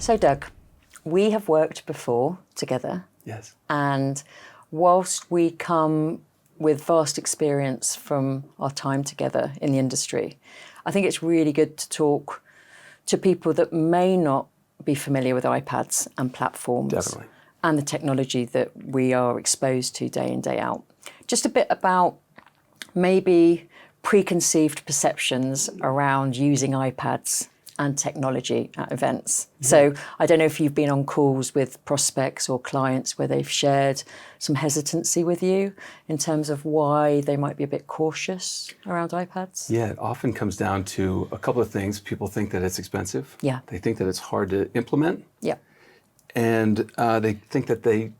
So Doug, we have worked before together. Yes. And whilst we come with vast experience from our time together in the industry, I think it's really good to talk to people that may not be familiar with iPads and platforms. Definitely. And the technology that we are exposed to day in, day out. Just a bit about maybe preconceived perceptions around using iPads and technology at events. Yeah. So I don't know if you've been on calls with prospects or clients where they've shared some hesitancy with you in terms of why they might be a bit cautious around iPads. Yeah, it often comes down to a couple of things. People think that it's expensive. Yeah. They think that it's hard to implement. Yeah. And they think that they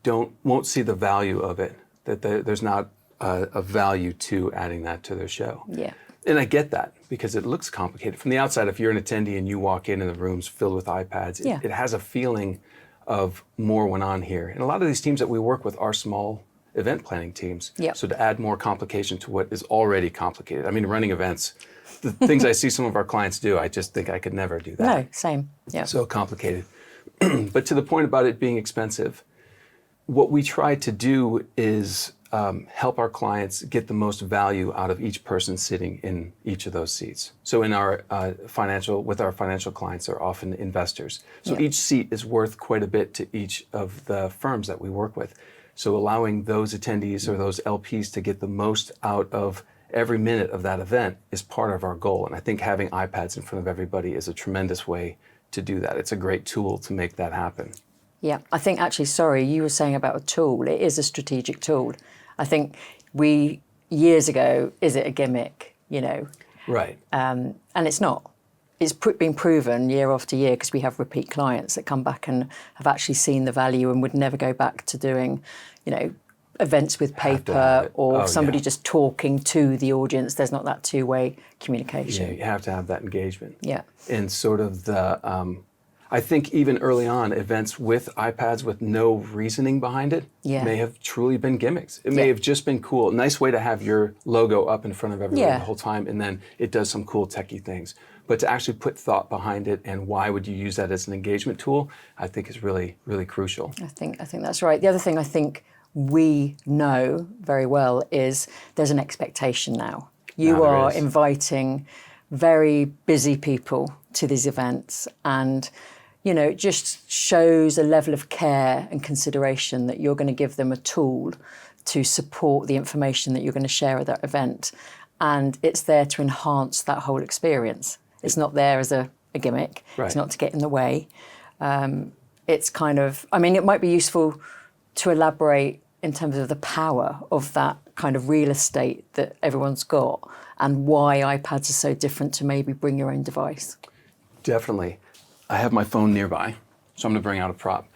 won't see the value of it, that there's not a value to adding that to their show. Yeah. And I get that because it looks complicated. From the outside, if you're an attendee and you walk in and the room's filled with iPads, it has a feeling of more went on here. And a lot of these teams that we work with are small event planning teams. Yep. So to add more complication to what is already complicated. I mean, running events, the things I see some of our clients do, I just think I could never do that. No, same. Yeah. So complicated. But to the point about it being expensive, what we try to do is help our clients get the most value out of each person sitting in each of those seats. So in our with our financial clients, they're often investors. So each seat is worth quite a bit to each of the firms that we work with. So allowing those attendees or those LPs to get the most out of every minute of that event is part of our goal. And I think having iPads in front of everybody is a tremendous way to do that. It's a great tool to make that happen. Yeah, I think actually, sorry, you were saying about a tool. It is a strategic tool. I think years ago, is it a gimmick, you know? Right. And it's not. It's been proven year after year because we have repeat clients that come back and have actually seen the value and would never go back to doing, you know, events with paper or somebody just talking to the audience. There's not that two-way communication. Yeah, you have to have that engagement. Yeah. And sort of I think even early on, events with iPads with no reasoning behind it may have truly been gimmicks. It may have just been cool. Nice way to have your logo up in front of everyone the whole time, and then it does some cool techie things. But to actually put thought behind it and why would you use that as an engagement tool, I think is really, really crucial. I think that's right. The other thing I think we know very well is there's an expectation now. You are inviting very busy people to these events, and you know, it just shows a level of care and consideration that you're going to give them a tool to support the information that you're going to share at that event. And it's there to enhance that whole experience. It's not there as a gimmick. Right. It's not to get in the way. It's kind of, I mean, it might be useful to elaborate in terms of the power of that kind of real estate that everyone's got and why iPads are so different to maybe bring your own device. Definitely. I have my phone nearby, so I'm going to bring out a prop.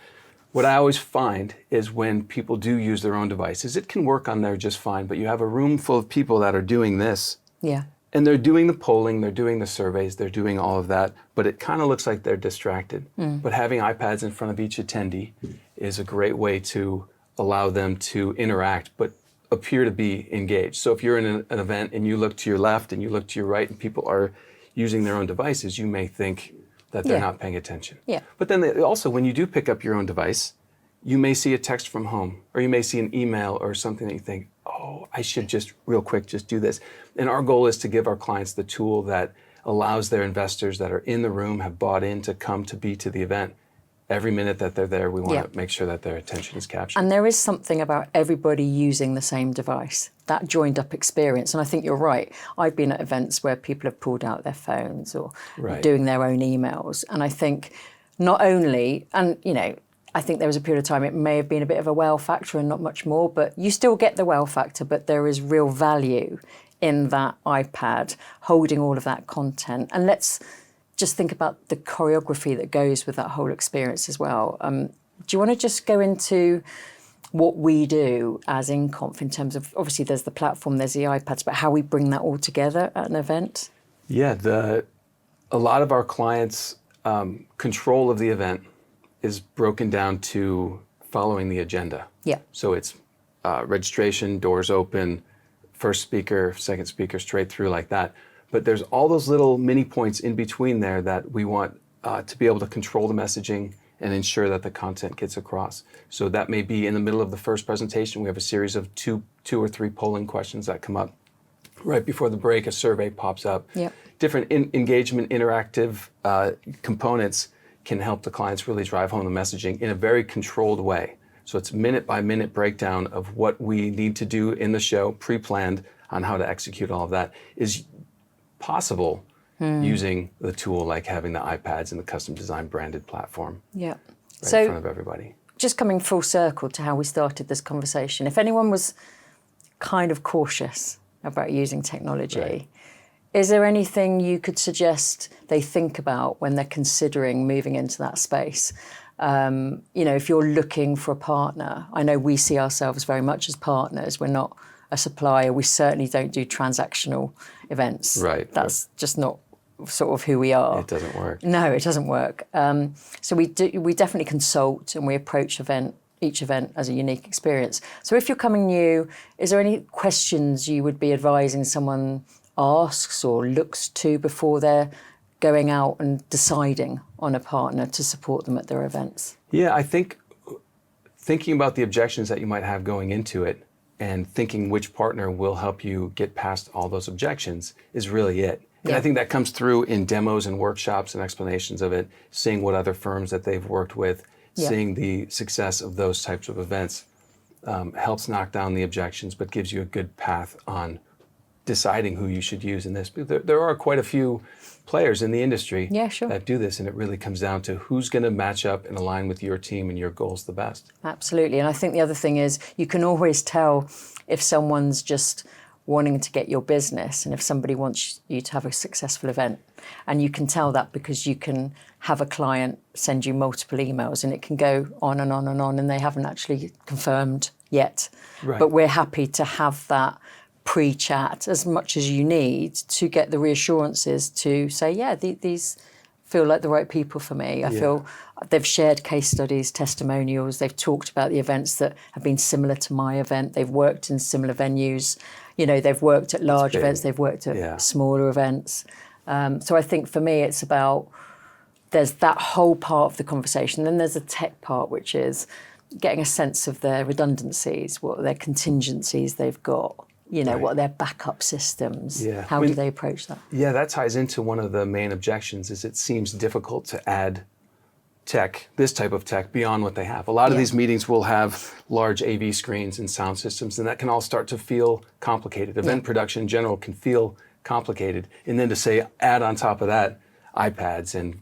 What I always find is when people do use their own devices, it can work on there just fine, but you have a room full of people that are doing this. Yeah. And they're doing the polling, they're doing the surveys, they're doing all of that, but it kind of looks like they're distracted. But having iPads in front of each attendee is a great way to allow them to interact, but appear to be engaged. So if you're in an event and you look to your left and you look to your right and people are using their own devices, you may think that they're not paying attention. Yeah. But then also, when you do pick up your own device, you may see a text from home, or you may see an email or something that you think, oh, I should just real quick just do this. And our goal is to give our clients the tool that allows their investors that are in the room, have bought in to come to be to the event. Every minute that they're there, we want to make sure that their attention is captured. And there is something about everybody using the same device, that joined up experience. And I think you're right. I've been at events where people have pulled out their phones or doing their own emails. And I think not only, and you know, I think there was a period of time it may have been a bit of a wow factor and not much more, but you still get the wow factor, but there is real value in that iPad holding all of that content. And let's just think about the choreography that goes with that whole experience as well. Do you want to just go into what we do as InConf in terms of, obviously there's the platform, there's the iPads, but how we bring that all together at an event? Yeah, a lot of our clients' control of the event is broken down to following the agenda. Yeah. So it's registration, doors open, first speaker, second speaker, straight through like that. But there's all those little mini points in between there that we want to be able to control the messaging and ensure that the content gets across. So that may be in the middle of the first presentation. We have a series of two or three polling questions that come up. Right before the break, a survey pops up. Yep. Different engagement, interactive components can help the clients really drive home the messaging in a very controlled way. So it's minute by minute breakdown of what we need to do in the show, pre-planned on how to execute all of that is possible using the tool like having the iPads and the custom design branded platform Yeah. right in front of everybody. Just coming full circle to how we started this conversation, if anyone was kind of cautious about using technology, Right. is there anything you could suggest they think about when they're considering moving into that space? If you're looking for a partner, I know we see ourselves very much as partners. We're not a supplier. We certainly don't do transactional events. Right. That's just not sort of who we are. It doesn't work. No, it doesn't work. So we definitely consult and we approach each event as a unique experience. So if you're coming new, is there any questions you would be advising someone asks or looks to before they're going out and deciding on a partner to support them at their events? Yeah, I think thinking about the objections that you might have going into it and thinking which partner will help you get past all those objections is really it. And I think that comes through in demos and workshops and explanations of it, seeing what other firms that they've worked with, seeing the success of those types of events helps knock down the objections, but gives you a good path on deciding who you should use in this. There are quite a few players in the industry that do this, and it really comes down to who's going to match up and align with your team and your goals the best. Absolutely. And I think the other thing is you can always tell if someone's just wanting to get your business and if somebody wants you to have a successful event. And you can tell that because you can have a client send you multiple emails and it can go on and on and on and they haven't actually confirmed yet. Right. But we're happy to have that pre-chat as much as you need to get the reassurances to say, yeah, these feel like the right people for me. I feel they've shared case studies, testimonials. They've talked about the events that have been similar to my event. They've worked in similar venues. They've worked at large events. They've worked at smaller events. So I think for me, it's about there's that whole part of the conversation. Then there's a tech part, which is getting a sense of their redundancies, what their contingencies they've got. What are their backup systems? Yeah. How do they approach that? Yeah, that ties into one of the main objections is it seems difficult to add tech, this type of tech, beyond what they have. A lot of these meetings will have large AV screens and sound systems, and that can all start to feel complicated. Event production in general can feel complicated. And then to say, add on top of that, iPads and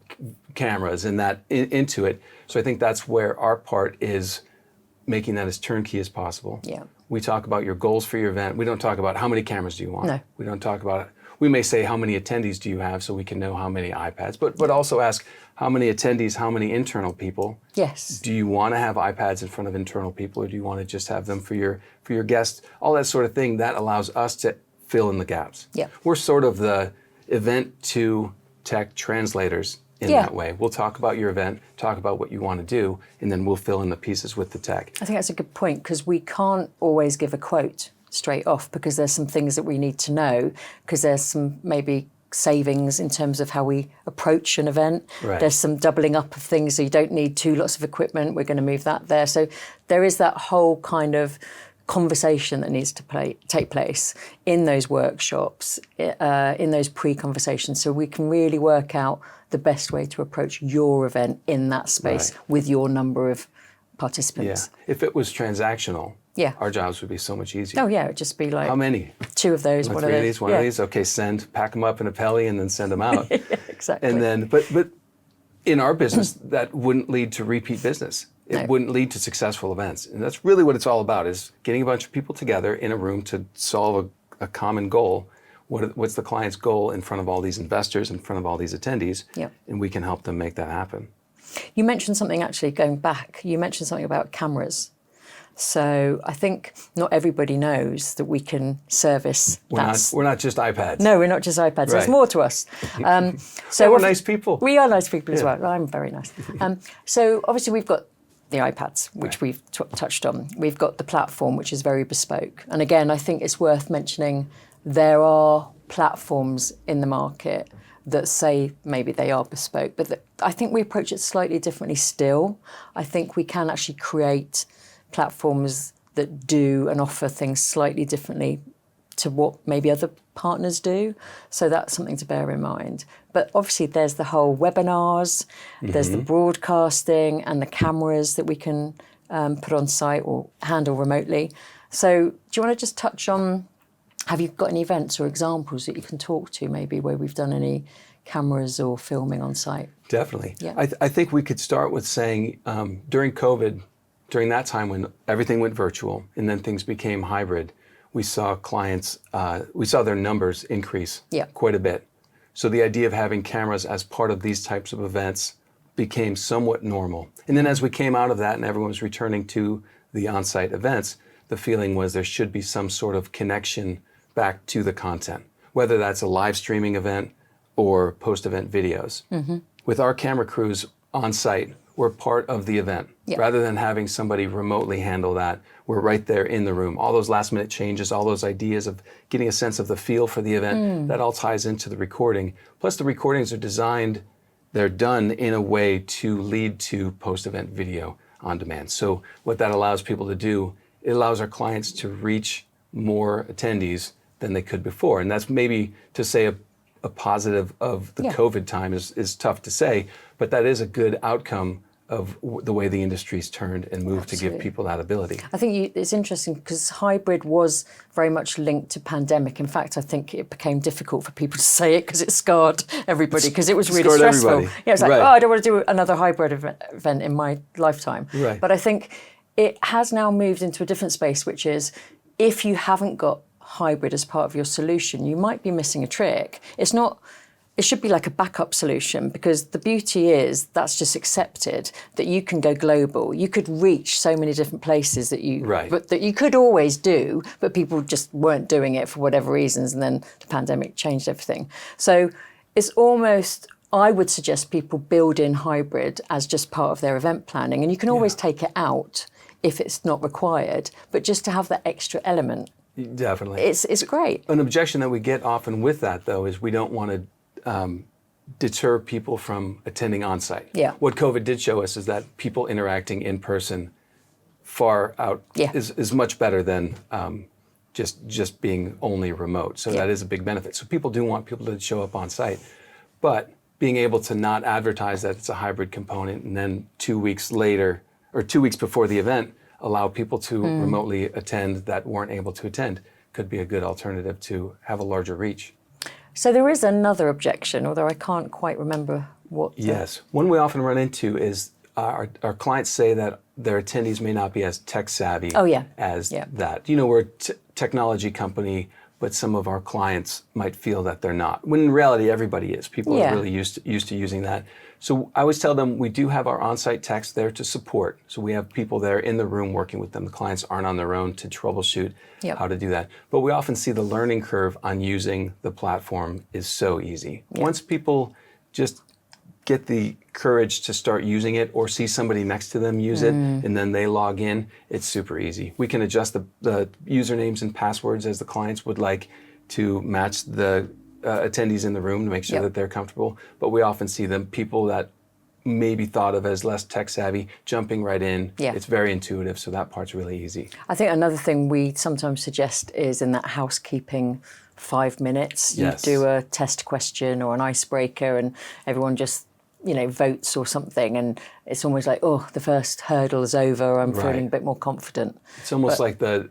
cameras and that into it. So I think that's where our part is making that as turnkey as possible. Yeah. We talk about your goals for your event. We don't talk about how many cameras do you want. No. We don't talk about, we may say how many attendees do you have so we can know how many iPads, but also ask how many attendees, how many internal people. Yes. Do you want to have iPads in front of internal people or do you want to just have them for your guests? All that sort of thing, that allows us to fill in the gaps. Yeah. We're sort of the event to tech translators in that way. We'll talk about your event, talk about what you want to do, and then we'll fill in the pieces with the tech. I think that's a good point because we can't always give a quote straight off because there's some things that we need to know because there's some maybe savings in terms of how we approach an event. Right. There's some doubling up of things, so you don't need two lots of equipment. We're going to move that there. So there is that whole kind of conversation that needs to take place in those workshops, in those pre-conversations, so we can really work out the best way to approach your event in that space with your number of participants. Yeah. If it was transactional, Yeah. our jobs would be so much easier. Oh yeah, it'd just be like How many? two of those, one Three of of these, one of these. Okay, pack them up in a pelly and then send them out. Exactly. And then, but in our business, that wouldn't lead to repeat business. It wouldn't lead to successful events. And that's really what it's all about, is getting a bunch of people together in a room to solve a common goal. What's the client's goal in front of all these investors, in front of all these attendees? Yep. And we can help them make that happen. You mentioned something, actually, going back, you mentioned something about cameras. So I think not everybody knows that we can service that. We're not just iPads. No, we're not just iPads. Right. There's more to us. So we're nice people. We are nice people as well. I'm very nice. So obviously we've got the iPads, which we've touched on. We've got the platform, which is very bespoke. And again, I think it's worth mentioning there are platforms in the market that say maybe they are bespoke, but I think we approach it slightly differently still. I think we can actually create platforms that do and offer things slightly differently to what maybe other partners do. So that's something to bear in mind. But obviously there's the whole webinars, there's the broadcasting and the cameras that we can put on site or handle remotely. So do you want to just touch on, have you got any events or examples that you can talk to maybe where we've done any cameras or filming on site? Definitely. Yeah. I think we could start with saying during COVID, during that time when everything went virtual and then things became hybrid, we saw clients, we saw their numbers increase quite a bit. So the idea of having cameras as part of these types of events became somewhat normal. And then as we came out of that and everyone was returning to the on-site events, the feeling was there should be some sort of connection back to the content, whether that's a live streaming event or post-event videos. With our camera crews on site, we're part of the event. Rather than having somebody remotely handle that, we're right there in the room. All those last minute changes, all those ideas of getting a sense of the feel for the event, that all ties into the recording. Plus the recordings are designed, they're done in a way to lead to post-event video on demand. So what that allows people to do, it allows our clients to reach more attendees than they could before. And that's maybe to say a positive of the COVID time is tough to say, but that is a good outcome of the way the industry's turned and moved to give people that ability. I think it's interesting because hybrid was very much linked to pandemic. In fact, I think it became difficult for people to say it because it scarred everybody because it was really stressful. Everybody. Yeah, it's like, oh, I don't want to do another hybrid event in my lifetime. Right. But I think it has now moved into a different space, which is if you haven't got hybrid as part of your solution, you might be missing a trick. It should be like a backup solution because the beauty is that's just accepted that you can go global. You could reach so many different places that you could always do, but people just weren't doing it for whatever reasons, and then the pandemic changed everything. So it's almost, I would suggest people build in hybrid as just part of their event planning, and you can always take it out if it's not required, but just to have that extra element. Definitely. It's great. An objection that we get often with that, though, is we don't want to deter people from attending on-site. What COVID did show us is that people interacting in person far out is much better than just being only remote. So that is a big benefit. So people do want people to show up on-site, but being able to not advertise that it's a hybrid component and then 2 weeks later or 2 weeks before the event allow people to remotely attend that weren't able to attend could be a good alternative to have a larger reach. So there is another objection, although I can't quite remember what. Yes. One we often run into is our clients say that their attendees may not be as tech savvy as that. You know, we're a technology company, but some of our clients might feel that they're not. When in reality, everybody is. People are really used to using that. So I always tell them we do have our on-site techs there to support. So we have people there in the room working with them. The clients aren't on their own to troubleshoot how to do that. But we often see the learning curve on using the platform is so easy. Once people just get the courage to start using it or see somebody next to them use it and then they log in, it's super easy. We can adjust the usernames and passwords as the clients would like to match the attendees in the room to make sure that they're comfortable. But we often see them, people that maybe thought of as less tech savvy, jumping right in. It's very intuitive, so that part's really easy. I think another thing we sometimes suggest is in that housekeeping 5 minutes, you do a test question or an icebreaker and everyone just votes or something, and it's almost like, oh, the first hurdle is over, I'm feeling a bit more confident. It's almost like the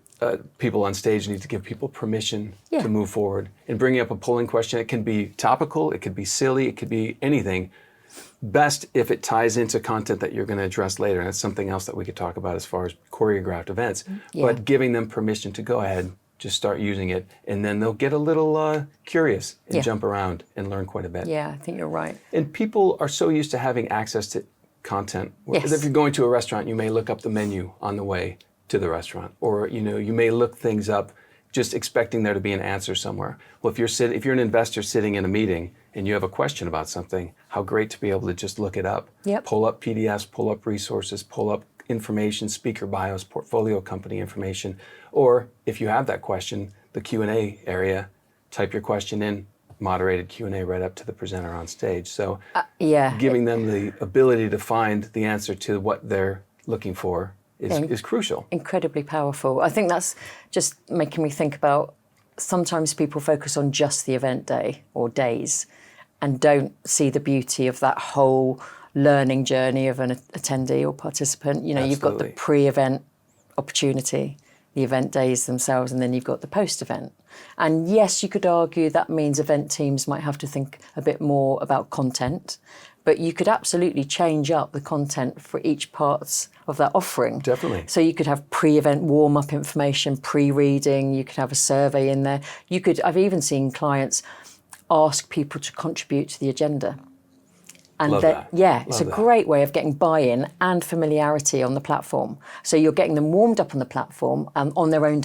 people on stage need to give people permission to move forward. And bringing up a polling question, it can be topical, it could be silly, it could be anything. Best if it ties into content that you're going to address later, and that's something else that we could talk about as far as choreographed events. But giving them permission to go ahead, just start using it, and then they'll get a little curious and jump around and learn quite a bit. Yeah, I think you're right. And people are so used to having access to content. If you're going to a restaurant, you may look up the menu on the way to the restaurant, or you may look things up just expecting there to be an answer somewhere. Well, if you're an investor sitting in a meeting and you have a question about something, how great to be able to just look it up. Pull up PDFs, pull up resources, pull up information, speaker bios, portfolio company information, or if you have that question, the Q&A area, type your question in, moderated Q&A right up to the presenter on stage. So Yeah. giving them the ability to find the answer to what they're looking for is crucial. Incredibly powerful. I think that's just making me think about sometimes people focus on just the event day or days and don't see the beauty of that whole learning journey of an attendee or participant. You know, Absolutely. You've got the pre-event opportunity, the event days themselves, and then you've got the post-event. And yes, you could argue that means event teams might have to think a bit more about content, but you could absolutely change up the content for each parts of that offering. Definitely. So you could have pre-event warm-up information, pre-reading, you could have a survey in there. I've even seen clients ask people to contribute to the agenda. And Love that. Yeah, it's Love a that. great way of getting buy-in and familiarity on the platform. So you're getting them warmed up on the platform on their own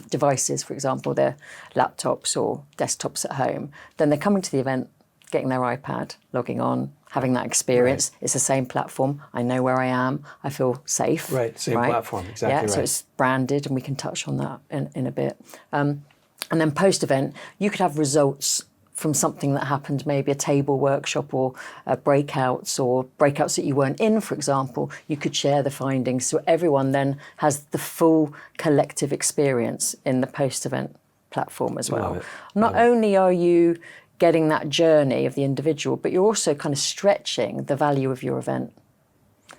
devices, for example, their laptops or desktops at home. Then they're coming to the event, getting their iPad, logging on, having that experience. Right. It's the same platform. I know where I am. I feel safe. Right, same platform, exactly right. So it's branded, and we can touch on that in a bit. And then post-event, you could have results from something that happened, maybe a table workshop or breakouts that you weren't in, for example. You could share the findings, so everyone then has the full collective experience in the post-event platform as well. Not only are you getting that journey of the individual, but you're also kind of stretching the value of your event,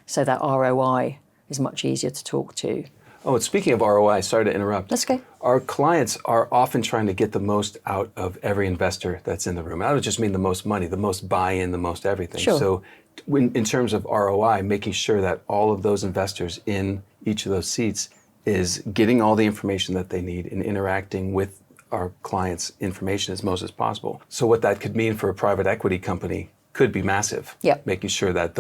so that ROI is much easier to talk to. Oh, and speaking of ROI, sorry to interrupt. That's okay. Our clients are often trying to get the most out of every investor that's in the room. I would just mean the most money, the most buy-in, the most everything. Sure. So in terms of ROI, making sure that all of those investors in each of those seats is getting all the information that they need and interacting with our clients' information as most as possible. So what that could mean for a private equity company could be massive. Yep. Making sure that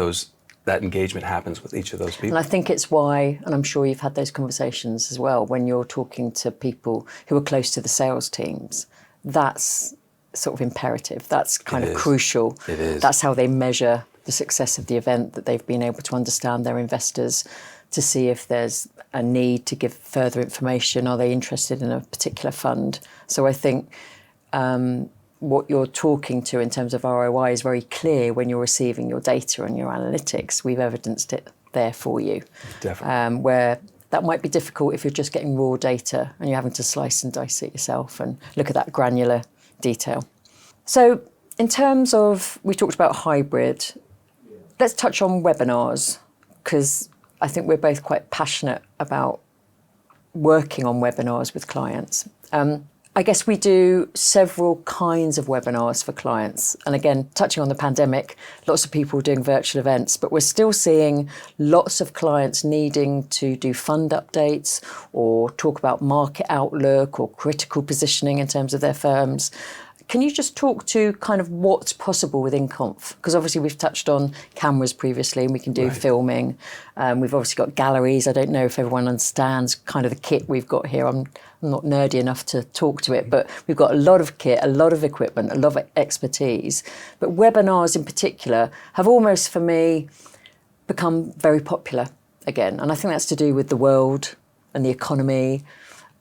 that engagement happens with each of those people. And I think it's why, and I'm sure you've had those conversations as well, when you're talking to people who are close to the sales teams, that's sort of imperative. That's kind of crucial. It is. That's how they measure the success of the event, that they've been able to understand their investors, to see if there's a need to give further information. Are they interested in a particular fund? So I think what you're talking to in terms of ROI is very clear when you're receiving your data and your analytics. We've evidenced it there for you. Definitely. Where that might be difficult if you're just getting raw data and you're having to slice and dice it yourself and look at that granular detail. So in terms of, we talked about hybrid, let's touch on webinars, because I think we're both quite passionate about working on webinars with clients. I guess we do several kinds of webinars for clients. And again, touching on the pandemic, lots of people doing virtual events, but we're still seeing lots of clients needing to do fund updates or talk about market outlook or critical positioning in terms of their firms. Can you just talk to kind of what's possible within Conf? Because obviously we've touched on cameras previously, and we can do filming. We've obviously got galleries. I don't know if everyone understands kind of the kit we've got here. I'm not nerdy enough to talk to it, but we've got a lot of kit, a lot of equipment, a lot of expertise. But webinars in particular have almost, for me, become very popular again. And I think that's to do with the world and the economy,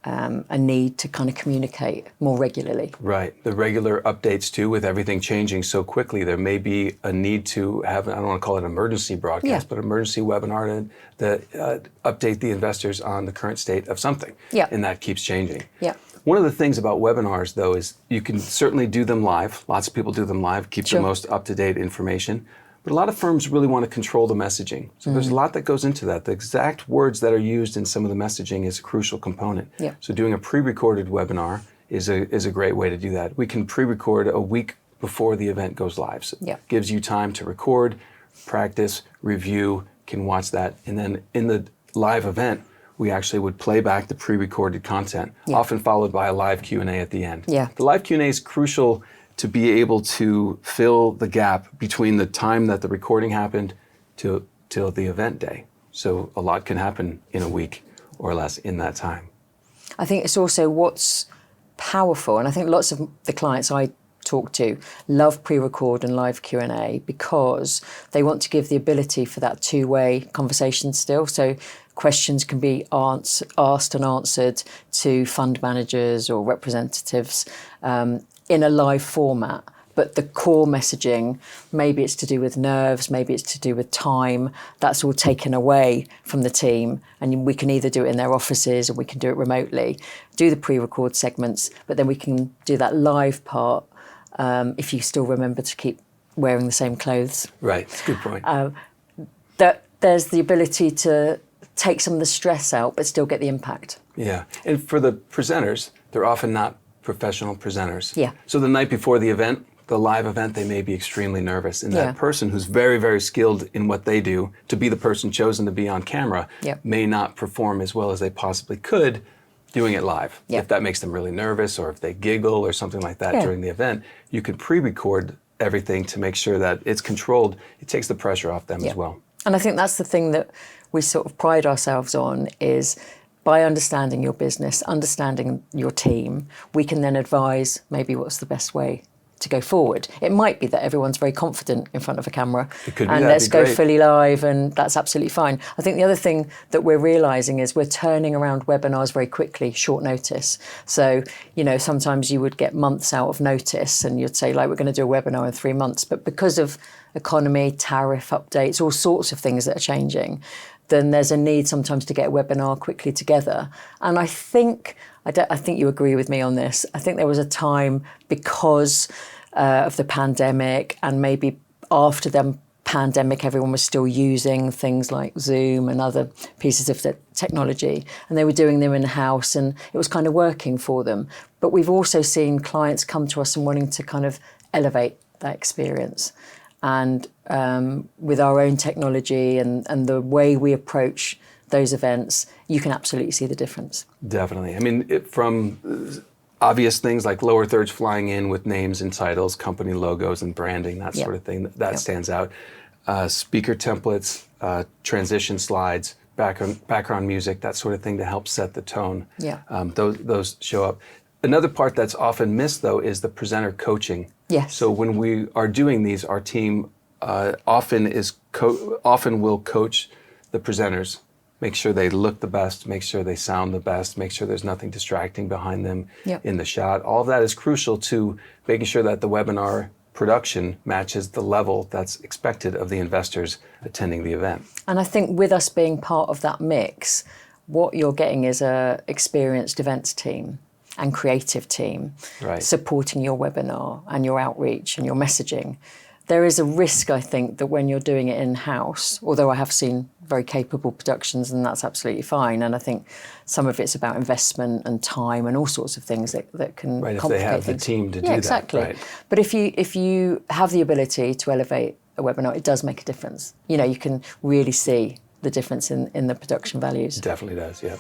a need to kind of communicate more regularly. Right. The regular updates too, with everything changing so quickly, there may be a need to have, I don't want to call it an emergency broadcast, but emergency webinar to update the investors on the current state of something. Yeah. And that keeps changing. Yeah. One of the things about webinars, though, is you can certainly do them live. Lots of people do them live, keep the most up-to-date information. But a lot of firms really want to control the messaging. So there's a lot that goes into that. The exact words that are used in some of the messaging is a crucial component. Yeah. So doing a pre-recorded webinar is a great way to do that. We can pre-record a week before the event goes live. So it gives you time to record, practice, review, can watch that. And then in the live event, we actually would play back the pre-recorded content, often followed by a live Q&A at the end. Yeah. The live Q&A is crucial to be able to fill the gap between the time that the recording happened till the event day. So a lot can happen in a week or less in that time. I think it's also what's powerful, and I think lots of the clients I talk to love pre-record and live Q&A because they want to give the ability for that two-way conversation still. So questions can be asked and answered to fund managers or representatives. in a live format. But the core messaging, maybe it's to do with nerves, maybe it's to do with time, that's all taken away from the team. And we can either do it in their offices or we can do it remotely, do the pre-record segments, but then we can do that live part if you still remember to keep wearing the same clothes. Right, that's a good point. That there's the ability to take some of the stress out, but still get the impact. Yeah, and for the presenters, they're often not professional presenters. Yeah. So the night before the event, the live event, they may be extremely nervous. And that person who's very, very skilled in what they do, to be the person chosen to be on camera, may not perform as well as they possibly could doing it live. If that makes them really nervous, or if they giggle or something like that during the event, you can pre-record everything to make sure that it's controlled. It takes the pressure off them as well. And I think that's the thing that we sort of pride ourselves on, is by understanding your business, understanding your team, we can then advise maybe what's the best way to go forward. It might be that everyone's very confident in front of a camera and let's go fully live, and that's absolutely fine. I think the other thing that we're realising is we're turning around webinars very quickly, short notice. So, you know, sometimes you would get months out of notice and you'd say, like, we're going to do a webinar in 3 months. But because of economy, tariff updates, all sorts of things that are changing, then there's a need sometimes to get a webinar quickly together. And I think you agree with me on this. I think there was a time, because of the pandemic, and maybe after the pandemic, everyone was still using things like Zoom and other pieces of the technology, and they were doing them in-house, and it was kind of working for them. But we've also seen clients come to us and wanting to kind of elevate that experience. And with our own technology and the way we approach those events, you can absolutely see the difference. Definitely. I mean, from obvious things like lower thirds flying in with names and titles, company logos and branding, that sort of thing, that stands out. Speaker templates, transition slides, background music, that sort of thing to help set the tone. Those show up. Another part that's often missed, though, is the presenter coaching. Yes. So when we are doing these, our team often will coach the presenters, make sure they look the best, make sure they sound the best, make sure there's nothing distracting behind them in the shot. All of that is crucial to making sure that the webinar production matches the level that's expected of the investors attending the event. And I think with us being part of that mix, what you're getting is a experienced events team and creative team supporting your webinar and your outreach and your messaging. There is a risk, I think, that when you're doing it in-house, although I have seen very capable productions and that's absolutely fine, and I think some of it's about investment and time and all sorts of things that can complicate if they have things. the team to do that. Exactly. But if you have the ability to elevate a webinar, it does make a difference. You know, you can really see the difference in the production values. It definitely does, yeah.